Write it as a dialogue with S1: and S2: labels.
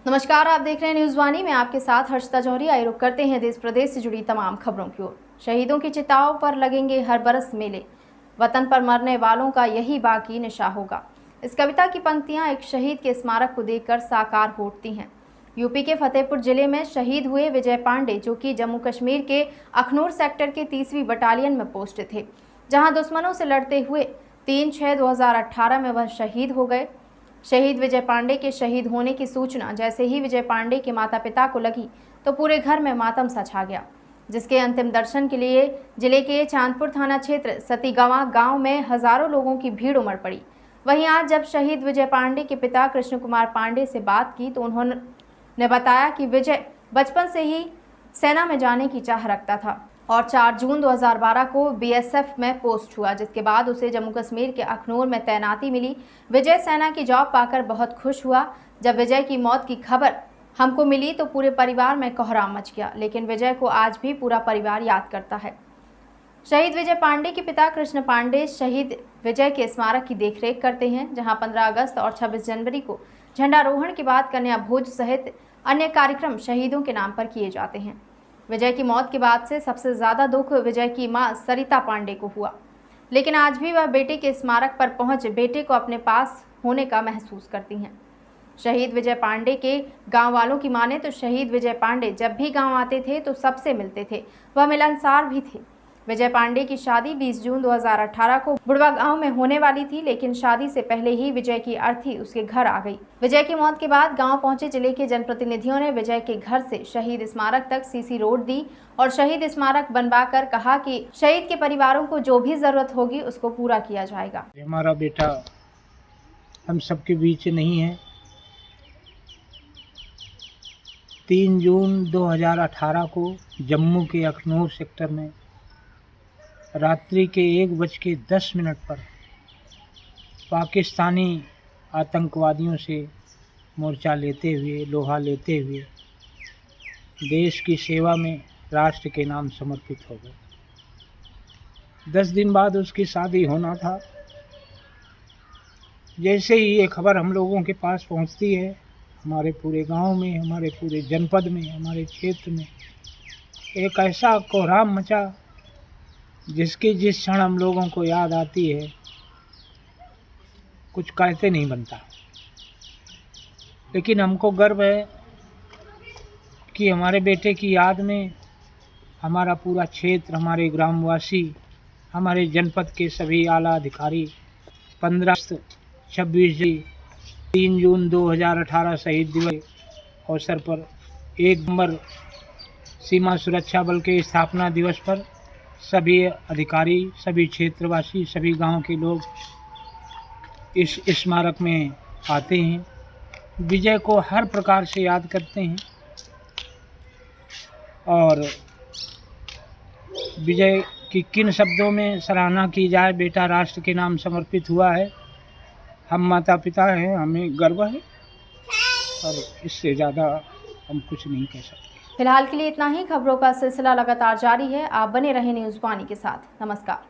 S1: नमस्कार, आप देख रहे हैं न्यूज़ वाणी में आपके साथ हर्षिता जौहरी। आइए रुक करते हैं देश प्रदेश से जुड़ी तमाम खबरों की ओर। शहीदों की चिताओं पर लगेंगे हर बरस मेले, वतन पर मरने वालों का यही बाकी निशा होगा। इस कविता की पंक्तियां एक शहीद के स्मारक को देखकर साकार हो उठती हैं। यूपी के फतेहपुर जिले में शहीद हुए विजय पांडे, जो कि जम्मू कश्मीर के अखनूर सेक्टर के 30वीं बटालियन में पोस्ट थे, जहां दुश्मनों से लड़ते हुए 3/6/2018 में वह शहीद हो गए। शहीद विजय पांडे के शहीद होने की सूचना जैसे ही विजय पांडे के माता पिता को लगी तो पूरे घर में मातम सा छा गया, जिसके अंतिम दर्शन के लिए जिले के चांदपुर थाना क्षेत्र सतीगवां गांव में हजारों लोगों की भीड़ उमड़ पड़ी। वहीं आज जब शहीद विजय पांडे के पिता कृष्ण कुमार पांडे से बात की तो उन्होंने बताया कि विजय बचपन से ही सेना में जाने की चाह रखता था और 4 जून 2012 को बीएसएफ में पोस्ट हुआ, जिसके बाद उसे जम्मू कश्मीर के अखनूर में तैनाती मिली। विजय सेना की जॉब पाकर बहुत खुश हुआ। जब विजय की मौत की खबर हमको मिली तो पूरे परिवार में कोहराम मच गया, लेकिन विजय को आज भी पूरा परिवार याद करता है। शहीद विजय पांडे के पिता कृष्ण पांडे शहीद विजय के स्मारक की देखरेख करते हैं, जहां 15 अगस्त और 26 जनवरी को झंडारोहण के बाद कन्या भोज सहित अन्य कार्यक्रम शहीदों के नाम पर किए जाते हैं। विजय की मौत के बाद से सबसे ज़्यादा दुख विजय की मां सरिता पांडे को हुआ, लेकिन आज भी वह बेटे के स्मारक पर पहुंच बेटे को अपने पास होने का महसूस करती हैं। शहीद विजय पांडे के गांव वालों की माने तो शहीद विजय पांडे जब भी गांव आते थे तो सबसे मिलते थे, वह मिलनसार भी थे। विजय पांडे की शादी 20 जून 2018 को बुढ़वा गांव में होने वाली थी, लेकिन शादी से पहले ही विजय की अर्थी उसके घर आ गई। विजय की मौत के बाद गांव पहुंचे जिले के जनप्रतिनिधियों ने विजय के घर से शहीद स्मारक तक सीसी रोड दी और शहीद स्मारक बनवाकर कहा कि शहीद के परिवारों को जो भी जरूरत होगी उसको पूरा किया जाएगा।
S2: हमारा बेटा हम सबके बीच नहीं है। 3 जून 2018 को जम्मू के अखनूर सेक्टर में रात्रि के 1:10 पर पाकिस्तानी आतंकवादियों से मोर्चा लेते हुए, लोहा लेते हुए देश की सेवा में राष्ट्र के नाम समर्पित हो गए। 10 दिन बाद उसकी शादी होना था। जैसे ही ये खबर हम लोगों के पास पहुंचती है, हमारे पूरे गांव में, हमारे पूरे जनपद में, हमारे क्षेत्र में एक ऐसा कोहराम मचा जिसकी जिस क्षण हम लोगों को याद आती है कुछ कहते नहीं बनता। लेकिन हमको गर्व है कि हमारे बेटे की याद में हमारा पूरा क्षेत्र, हमारे ग्रामवासी, हमारे जनपद के सभी आला अधिकारी 15, 26, 3 जून 2018 शहीद दिवस अवसर पर 1 नंबर सीमा सुरक्षा बल के स्थापना दिवस पर सभी अधिकारी, सभी क्षेत्रवासी, सभी गांव के लोग इस स्मारक में आते हैं, विजय को हर प्रकार से याद करते हैं और विजय की किन शब्दों में सराहना की जाए। बेटा राष्ट्र के नाम समर्पित हुआ है। हम माता पिता हैं, हमें गर्व है और इससे ज़्यादा हम कुछ नहीं कह सकते।
S1: फिलहाल के लिए इतना ही। खबरों का सिलसिला लगातार जारी है। आप बने रहें न्यूज़ वाणी के साथ। नमस्कार।